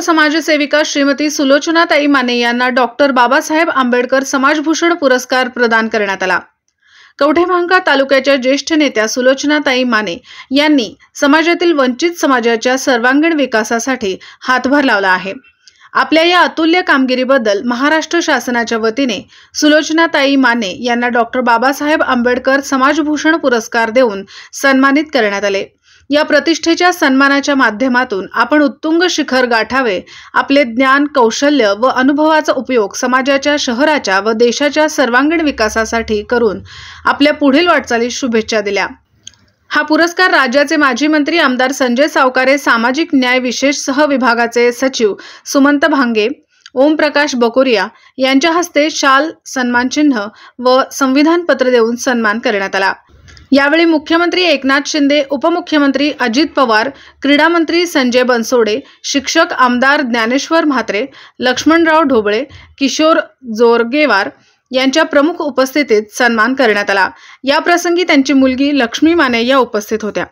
थोर समाजसेविका श्रीमती सुलोचनाताई माने यांना डॉक्टर बाबासाहेब आंबेडकर समाजभूषण पुरस्कार प्रदान करण्यात आला। कवठेमहांकाळ तालुक्याच्या ज्येष्ठ नेत्या सुलोचनाताई माने यांनी समाजातील वंचित समाजाच्या सर्वांगीण विकासासाठी हातभार लावला आहे। आपल्या या अतुल्य कामगिरीबद्दल महाराष्ट्र शासनाच्या वतीने सुलोचनाताई माने यांना डॉक्टर बाबासाहेब आंबेडकर समाजभूषण पुरस्कार देऊन सन्मानित करण्यात आले। या प्रतिष्ठेच्या सन्मानाच्या माध्यमातून आपण उत्तुंग शिखर गाठावे, आपले ज्ञान, कौशल्य व अनुभवाचा उपयोग समाजाच्या, शहराच्या व देशाच्या सर्वांगीण विकासासाठी करून आपल्या पुढील वाटचालीस शुभेच्छा दिल्या। हा पुरस्कार राज्याचे माजी मंत्री आमदार संजय सावकारे, सामाजिक न्याय विशेष सह विभागाचे सचिव सुमंत भांगे, ओमप्रकाश बकोरिया यांच्या हस्ते शाल, सन्मानचिन्ह व संविधान पत्र देऊन सन्मान करण्यात आला। यावेळी मुख्यमंत्री एकनाथ शिंदे, उपमुख्यमंत्री अजित पवार, क्रीडा मंत्री संजय बनसोडे, शिक्षक आमदार ज्ञानेश्वर म्हात्रे, लक्ष्मणराव ढोबळे, किशोर जोरगेवार यांच्या प्रमुख उपस्थितीत सन्मान करण्यात आला। या प्रसंगी त्यांची मुलगी लक्ष्मी माने या उपस्थित होत्या।